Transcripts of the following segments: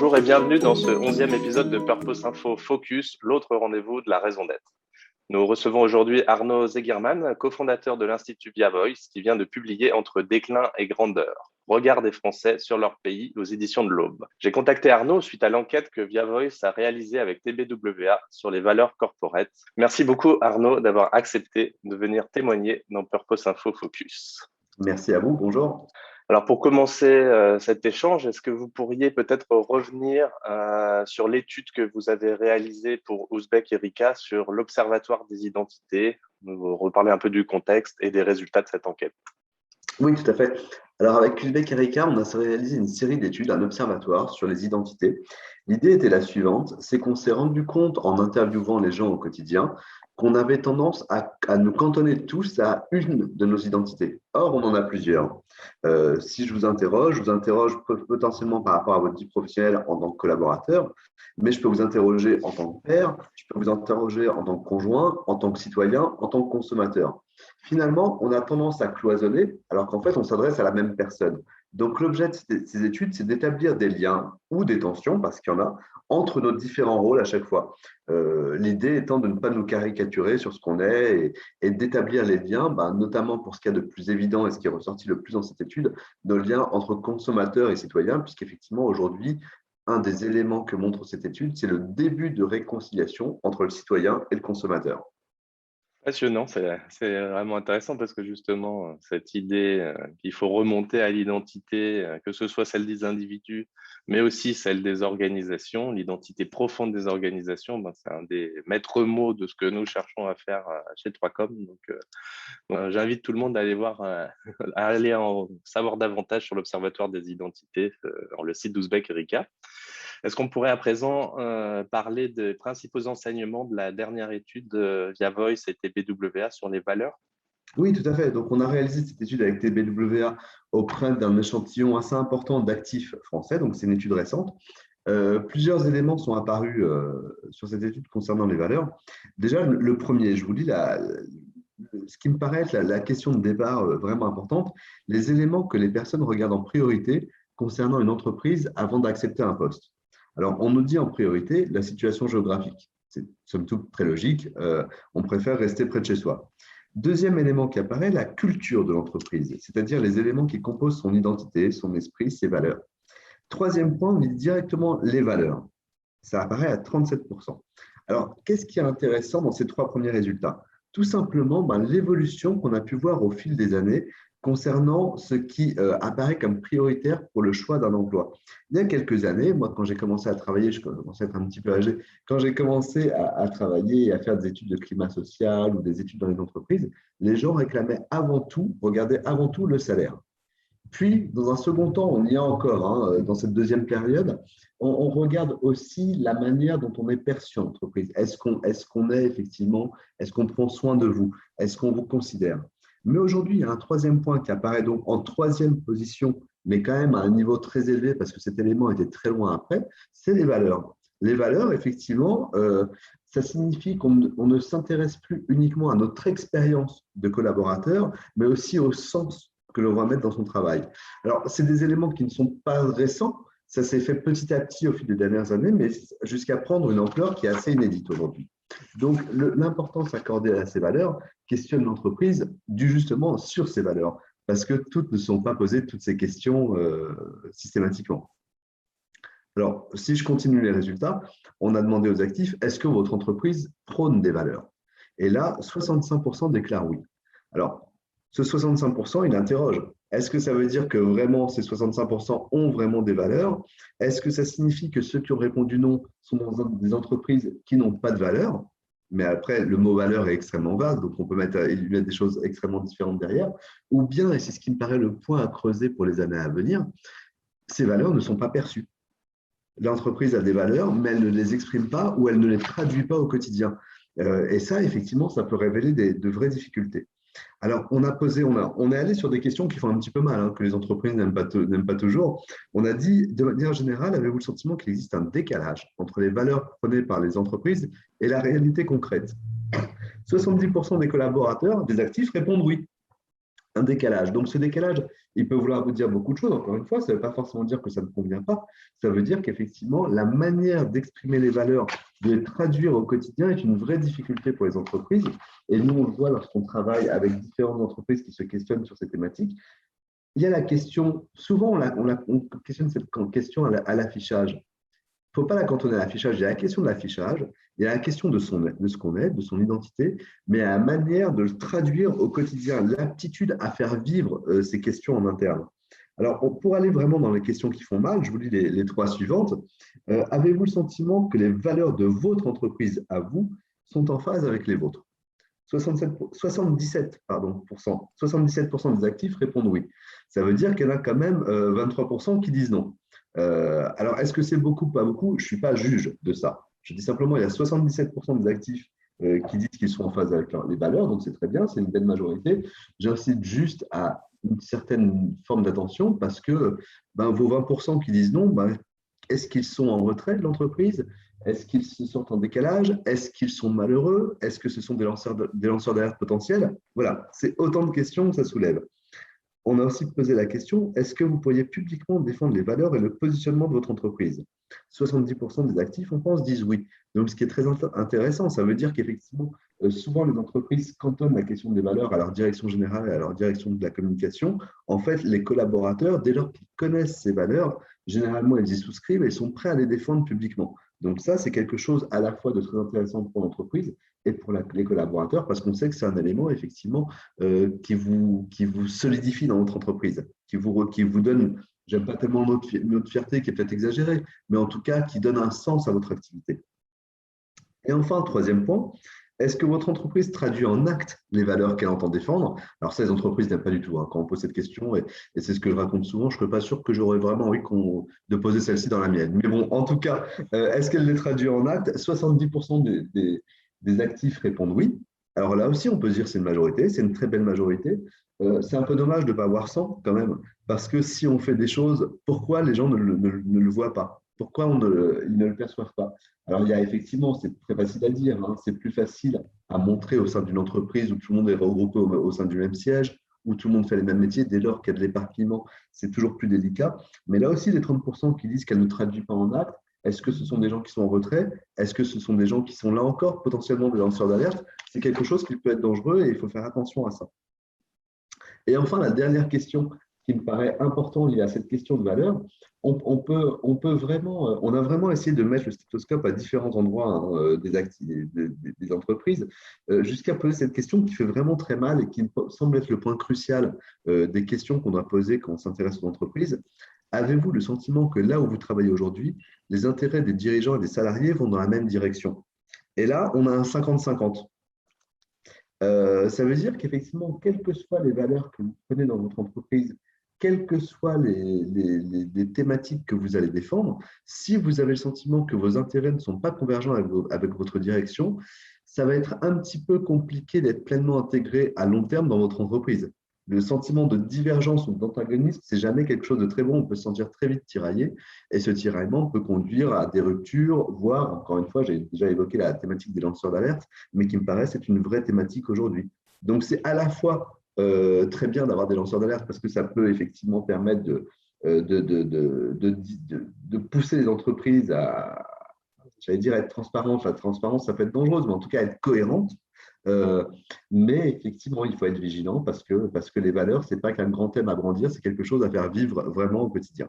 Bonjour et bienvenue dans ce 11e épisode de Purpose Info Focus, l'autre rendez-vous de la raison d'être. Nous recevons aujourd'hui Arnaud Zegerman, cofondateur de l'Institut Via Voice, qui vient de publier Entre déclin et grandeur, regard des Français sur leur pays aux éditions de l'Aube. J'ai contacté Arnaud suite à l'enquête que Via Voice a réalisée avec TBWA sur les valeurs corporate. Merci beaucoup Arnaud d'avoir accepté de venir témoigner dans Purpose Info Focus. Merci à vous, bonjour. Alors pour commencer cet échange, est-ce que vous pourriez peut-être revenir sur l'étude que vous avez réalisée pour Ouzbek Erika sur l'Observatoire des identités, vous reparler un peu du contexte et des résultats de cette enquête? Oui, tout à fait. Alors avec Ouzbek Erika, on a réalisé une série d'études, un observatoire sur les identités. L'idée était la suivante, c'est qu'on s'est rendu compte en interviewant les gens au quotidien qu'on avait tendance à nous cantonner tous à une de nos identités. Or, on en a plusieurs. Si je vous interroge potentiellement par rapport à votre vie professionnelle en tant que collaborateur, mais je peux vous interroger en tant que père, je peux vous interroger en tant que conjoint, en tant que citoyen, en tant que consommateur. Finalement, on a tendance à cloisonner, alors qu'en fait, on s'adresse à la même personne. Donc, l'objet de ces études, c'est d'établir des liens ou des tensions, parce qu'il y en a, entre nos différents rôles à chaque fois. L'idée étant de ne pas nous caricaturer sur ce qu'on est et d'établir les liens, notamment pour ce qu'il y a de plus évident et ce qui est ressorti le plus dans cette étude, nos liens entre consommateurs et citoyens, puisqu'effectivement, aujourd'hui, un des éléments que montre cette étude, c'est le début de réconciliation entre le citoyen et le consommateur. Passionnant, c'est vraiment intéressant parce que justement, cette idée qu'il faut remonter à l'identité, que ce soit celle des individus, mais aussi celle des organisations, l'identité profonde des organisations, c'est un des maîtres mots de ce que nous cherchons à faire chez 3Com. Donc, j'invite tout le monde à aller voir, à aller en savoir davantage sur l'Observatoire des identités, dans le site d'Ouzbek Erika. Est-ce qu'on pourrait à présent parler des principaux enseignements de la dernière étude Via Voice et TBWA sur les valeurs? Oui, tout à fait. Donc, on a réalisé cette étude avec TBWA auprès d'un échantillon assez important d'actifs français. Donc, c'est une étude récente. Plusieurs éléments sont apparus sur cette étude concernant les valeurs. Déjà, le premier, je vous lis ce qui me paraît être la question de départ vraiment importante, les éléments que les personnes regardent en priorité concernant une entreprise avant d'accepter un poste. Alors, on nous dit en priorité la situation géographique. C'est somme toute très logique. On préfère rester près de chez soi. Deuxième élément qui apparaît, la culture de l'entreprise, c'est-à-dire les éléments qui composent son identité, son esprit, ses valeurs. Troisième point, on dit directement les valeurs. Ça apparaît à 37%. Alors, qu'est-ce qui est intéressant dans ces trois premiers résultats? Tout simplement, l'évolution qu'on a pu voir au fil des années concernant ce qui apparaît comme prioritaire pour le choix d'un emploi. Il y a quelques années, moi, quand j'ai commencé à travailler, je commençais à être un petit peu âgé, quand j'ai commencé à travailler et à faire des études de climat social ou des études dans les entreprises, les gens réclamaient avant tout, regardaient avant tout le salaire. Puis, dans un second temps, on y est encore, dans cette deuxième période, on regarde aussi la manière dont on est perçu en entreprise. Est-ce qu'on est effectivement, est-ce qu'on prend soin de vous? Est-ce qu'on vous considère? Mais aujourd'hui, il y a un troisième point qui apparaît donc en troisième position, mais quand même à un niveau très élevé parce que cet élément était très loin après, c'est les valeurs. Les valeurs, effectivement, ça signifie qu'on ne s'intéresse plus uniquement à notre expérience de collaborateur, mais aussi au sens que l'on va mettre dans son travail. Alors, c'est des éléments qui ne sont pas récents, ça s'est fait petit à petit au fil des dernières années, mais jusqu'à prendre une ampleur qui est assez inédite aujourd'hui. Donc, l'importance accordée à ces valeurs questionne l'entreprise justement sur ces valeurs, parce que toutes ne sont pas posées toutes ces questions systématiquement. Alors, si je continue les résultats, on a demandé aux actifs, est-ce que votre entreprise prône des valeurs? Et là, 65% déclarent oui. Alors, ce 65%, il interroge. Est-ce que ça veut dire que vraiment ces 65% ont vraiment des valeurs? Est-ce que ça signifie que ceux qui ont répondu non sont dans des entreprises qui n'ont pas de valeur? Mais après, le mot valeur est extrêmement vaste, donc on peut mettre des choses extrêmement différentes derrière. Ou bien, et c'est ce qui me paraît le point à creuser pour les années à venir, ces valeurs ne sont pas perçues. L'entreprise a des valeurs, mais elle ne les exprime pas ou elle ne les traduit pas au quotidien. Et ça, effectivement, ça peut révéler de vraies difficultés. Alors, on est allé sur des questions qui font un petit peu mal, que les entreprises n'aiment pas toujours. On a dit, de manière générale, avez-vous le sentiment qu'il existe un décalage entre les valeurs prônées par les entreprises et la réalité concrète? 70% des collaborateurs, des actifs, répondent oui. un décalage. Donc, ce décalage, il peut vouloir vous dire beaucoup de choses. Encore une fois, ça ne veut pas forcément dire que ça ne convient pas. Ça veut dire qu'effectivement, la manière d'exprimer les valeurs, de les traduire au quotidien est une vraie difficulté pour les entreprises. Et nous, on le voit lorsqu'on travaille avec différentes entreprises qui se questionnent sur ces thématiques. Il y a la question, souvent on questionne cette question à l'affichage. Il ne faut pas la cantonner à l'affichage. Il y a la question de l'affichage, il y a la question de ce qu'on est, de son identité, mais à la manière de le traduire au quotidien, l'aptitude à faire vivre ces questions en interne. Alors, pour aller vraiment dans les questions qui font mal, je vous lis les trois suivantes. Avez-vous le sentiment que les valeurs de votre entreprise à vous sont en phase avec les vôtres? 77% des actifs répondent oui. Ça veut dire qu'il y en a quand même 23% qui disent non. Alors, est-ce que c'est beaucoup, pas beaucoup? Je ne suis pas juge de ça. Je dis simplement il y a 77% des actifs qui disent qu'ils sont en phase avec les valeurs, donc c'est très bien, c'est une belle majorité. J'incite juste à une certaine forme d'attention parce que vos 20% qui disent non, est-ce qu'ils sont en retrait de l'entreprise? Est-ce qu'ils se sentent en décalage? Est-ce qu'ils sont malheureux? Est-ce que ce sont des lanceurs d'alerte potentiels? Voilà, c'est autant de questions que ça soulève. On a aussi posé la question, est-ce que vous pourriez publiquement défendre les valeurs et le positionnement de votre entreprise? 70% des actifs, on pense, disent oui. Donc, ce qui est très intéressant, ça veut dire qu'effectivement, souvent les entreprises cantonnent la question des valeurs à leur direction générale et à leur direction de la communication. En fait, les collaborateurs, dès lors qu'ils connaissent ces valeurs, généralement, ils y souscrivent et ils sont prêts à les défendre publiquement. Donc ça, c'est quelque chose à la fois de très intéressant pour l'entreprise et pour les collaborateurs, parce qu'on sait que c'est un élément, effectivement, qui vous solidifie dans votre entreprise, qui vous donne, j'aime pas tellement notre fierté qui est peut-être exagérée, mais en tout cas, qui donne un sens à votre activité. Et enfin, troisième point, est-ce que votre entreprise traduit en acte les valeurs qu'elle entend défendre? Alors ça, les entreprises n'aiment pas du tout quand on pose cette question, et c'est ce que je raconte souvent. Je ne suis pas sûr que j'aurais vraiment envie de poser celle-ci dans la mienne. Mais bon, en tout cas, est-ce qu'elle les traduit en acte? 70% des actifs répondent oui. Alors là aussi, on peut se dire que c'est une majorité, c'est une très belle majorité. C'est un peu dommage de ne pas avoir 100 quand même, parce que si on fait des choses, pourquoi les gens ne le voient pas? Pourquoi ils ne le perçoivent pas? Alors, il y a effectivement, c'est très facile à dire, hein, c'est plus facile à montrer au sein d'une entreprise où tout le monde est regroupé au sein du même siège, où tout le monde fait les mêmes métiers. Dès lors qu'il y a de l'éparpillement, c'est toujours plus délicat. Mais là aussi, les 30% qui disent qu'elle ne traduit pas en acte, est-ce que ce sont des gens qui sont en retrait? Est-ce que ce sont des gens qui sont là encore potentiellement des lanceurs d'alerte? C'est quelque chose qui peut être dangereux et il faut faire attention à ça. Et enfin, la dernière question qui me paraît importante liée à cette question de valeur, on a vraiment essayé de mettre le stéthoscope à différents endroits hein, des entreprises, jusqu'à poser cette question qui fait vraiment très mal et qui me semble être le point crucial des questions qu'on doit poser quand on s'intéresse aux entreprises. Avez-vous le sentiment que là où vous travaillez aujourd'hui, les intérêts des dirigeants et des salariés vont dans la même direction? Et là, on a un 50-50. Ça veut dire qu'effectivement, quelles que soient les valeurs que vous prenez dans votre entreprise, quelles que soient les thématiques que vous allez défendre, si vous avez le sentiment que vos intérêts ne sont pas convergents avec votre direction, ça va être un petit peu compliqué d'être pleinement intégré à long terme dans votre entreprise. Le sentiment de divergence ou d'antagonisme, c'est jamais quelque chose de très bon. On peut se sentir très vite tiraillé et ce tiraillement peut conduire à des ruptures, voire, encore une fois, j'ai déjà évoqué la thématique des lanceurs d'alerte, mais qui me paraît être une vraie thématique aujourd'hui. Donc, c'est à la fois très bien d'avoir des lanceurs d'alerte parce que ça peut effectivement permettre de pousser les entreprises à, j'allais dire, être transparentes. La transparence, ça peut être dangereuse, mais en tout cas, être cohérente. Euh, mais effectivement, il faut être vigilant parce que les valeurs, ce n'est pas qu'un grand thème à brandir, c'est quelque chose à faire vivre vraiment au quotidien.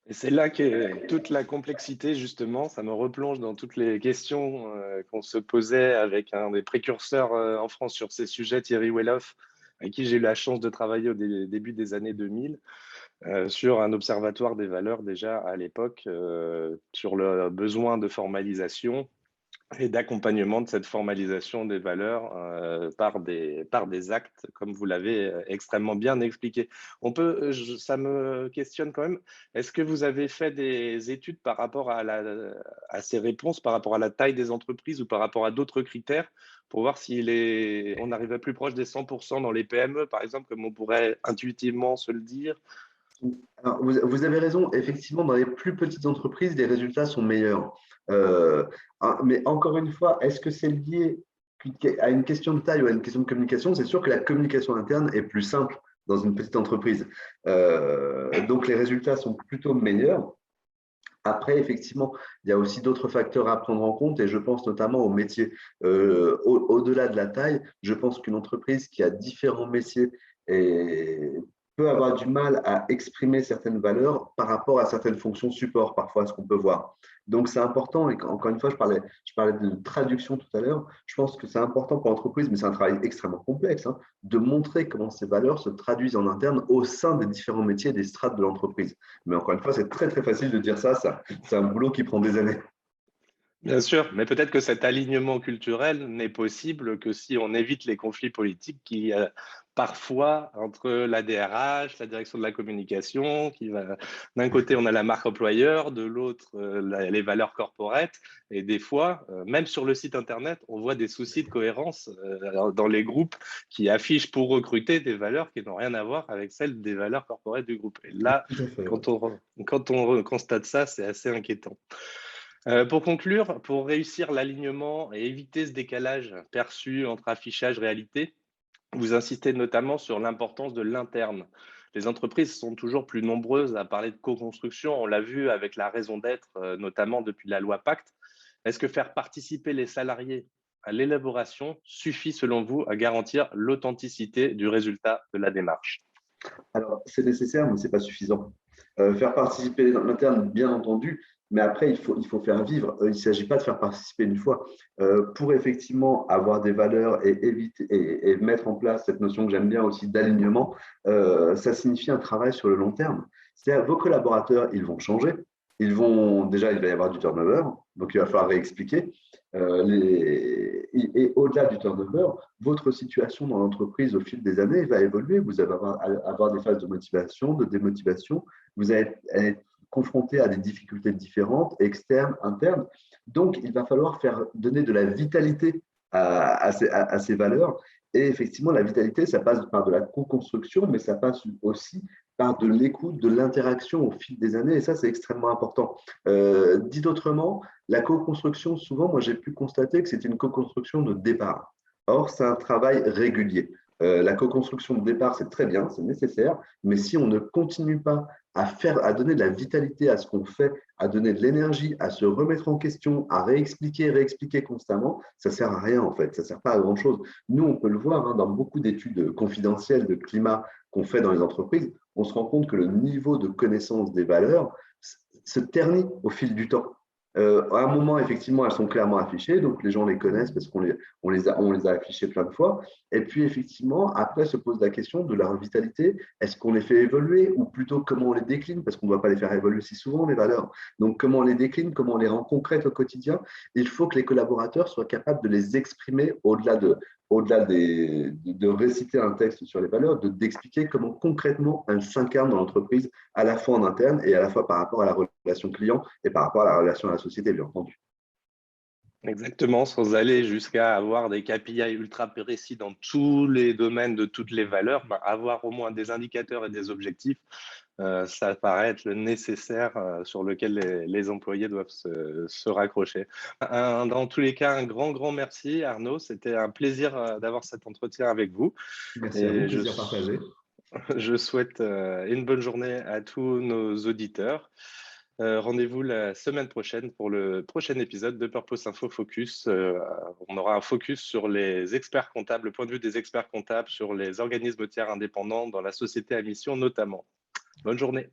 Et c'est là qu'est toute la complexité, justement. Ça me replonge dans toutes les questions qu'on se posait avec un des précurseurs en France sur ces sujets, Thierry Welloff, avec qui j'ai eu la chance de travailler au début des années 2000, sur un observatoire des valeurs déjà à l'époque, sur le besoin de formalisation et d'accompagnement de cette formalisation des valeurs par des actes, comme vous l'avez extrêmement bien expliqué. Ça me questionne quand même, est-ce que vous avez fait des études par rapport à ces réponses, par rapport à la taille des entreprises ou par rapport à d'autres critères, pour voir si on arrivait plus proche des 100% dans les PME, par exemple, comme on pourrait intuitivement se le dire? Alors, vous avez raison, effectivement, dans les plus petites entreprises, les résultats sont meilleurs. Mais encore une fois, est-ce que c'est lié à une question de taille ou à une question de communication, c'est sûr que la communication interne est plus simple dans une petite entreprise. Donc, les résultats sont plutôt meilleurs. Après, effectivement, il y a aussi d'autres facteurs à prendre en compte et je pense notamment aux métiers. Au-delà de la taille, je pense qu'une entreprise qui a différents métiers et peut avoir du mal à exprimer certaines valeurs par rapport à certaines fonctions support, parfois, ce qu'on peut voir. Donc, c'est important, et encore une fois, je parlais de traduction tout à l'heure, je pense que c'est important pour l'entreprise, mais c'est un travail extrêmement complexe, hein, de montrer comment ces valeurs se traduisent en interne au sein des différents métiers et des strates de l'entreprise. Mais encore une fois, c'est très, très facile de dire ça. C'est un boulot qui prend des années. Bien sûr, mais peut-être que cet alignement culturel n'est possible que si on évite les conflits politiques qui parfois entre la DRH, la direction de la communication, qui va d'un côté on a la marque employeur, de l'autre les valeurs corporate, et des fois même sur le site internet on voit des soucis de cohérence dans les groupes qui affichent pour recruter des valeurs qui n'ont rien à voir avec celles des valeurs corporate du groupe. Et là, Tout à fait. quand on constate ça, c'est assez inquiétant. Pour conclure, pour réussir l'alignement et éviter ce décalage perçu entre affichage et réalité, vous insistez notamment sur l'importance de l'interne. Les entreprises sont toujours plus nombreuses à parler de co-construction, on l'a vu avec la raison d'être, notamment depuis la loi Pacte. Est-ce que faire participer les salariés à l'élaboration suffit, selon vous, à garantir l'authenticité du résultat de la démarche? Alors, c'est nécessaire, mais ce n'est pas suffisant. Faire participer l'interne, bien entendu, mais après, il faut faire vivre. Il ne s'agit pas de faire participer une fois. Pour effectivement avoir des valeurs et, éviter, et mettre en place cette notion que j'aime bien aussi d'alignement, ça signifie un travail sur le long terme. C'est-à-dire vos collaborateurs, ils vont changer. Déjà, il va y avoir du turnover, donc il va falloir réexpliquer. Et au-delà du turnover, votre situation dans l'entreprise au fil des années va évoluer. Vous allez avoir des phases de motivation, de démotivation. Vous allez être confronté à des difficultés différentes, externes, internes. Donc, il va falloir donner de la vitalité à ces valeurs. Et effectivement, la vitalité, ça passe par de la co-construction, mais ça passe aussi par de l'écoute, de l'interaction au fil des années. Et ça, c'est extrêmement important. Dit autrement, la co-construction, souvent, moi, j'ai pu constater que c'était une co-construction de départ. Or, c'est un travail régulier. La co-construction de départ, c'est très bien, c'est nécessaire, mais si on ne continue pas à donner de la vitalité à ce qu'on fait, à donner de l'énergie, à se remettre en question, à réexpliquer constamment, ça ne sert à rien en fait, ça ne sert pas à grand-chose. Nous, on peut le voir hein, dans beaucoup d'études confidentielles de climat qu'on fait dans les entreprises, on se rend compte que le niveau de connaissance des valeurs se ternit au fil du temps. À un moment, effectivement, elles sont clairement affichées, donc les gens les connaissent parce qu'on les a affichées plein de fois. Et puis, effectivement, après se pose la question de leur vitalité. Est-ce qu'on les fait évoluer ou plutôt comment on les décline? Parce qu'on ne doit pas les faire évoluer si souvent, les valeurs. Donc, comment on les décline, comment on les rend concrètes au quotidien? Il faut que les collaborateurs soient capables de les exprimer au-delà de réciter un texte sur les valeurs, d'expliquer comment concrètement elles s'incarnent dans l'entreprise, à la fois en interne et à la fois par rapport à la relation client et par rapport à la relation à la société, bien entendu. Exactement, sans aller jusqu'à avoir des KPI ultra précis dans tous les domaines de toutes les valeurs, avoir au moins des indicateurs et des objectifs, ça paraît être le nécessaire sur lequel les employés doivent se raccrocher. Dans tous les cas, un grand, grand merci Arnaud. C'était un plaisir d'avoir cet entretien avec vous. Merci à vous, Et plaisir partagé. je souhaite une bonne journée à tous nos auditeurs. Rendez-vous la semaine prochaine pour le prochain épisode de Purpose Info Focus. On aura un focus sur les experts comptables, le point de vue des experts comptables sur les organismes tiers indépendants dans la société à mission notamment. Bonne journée.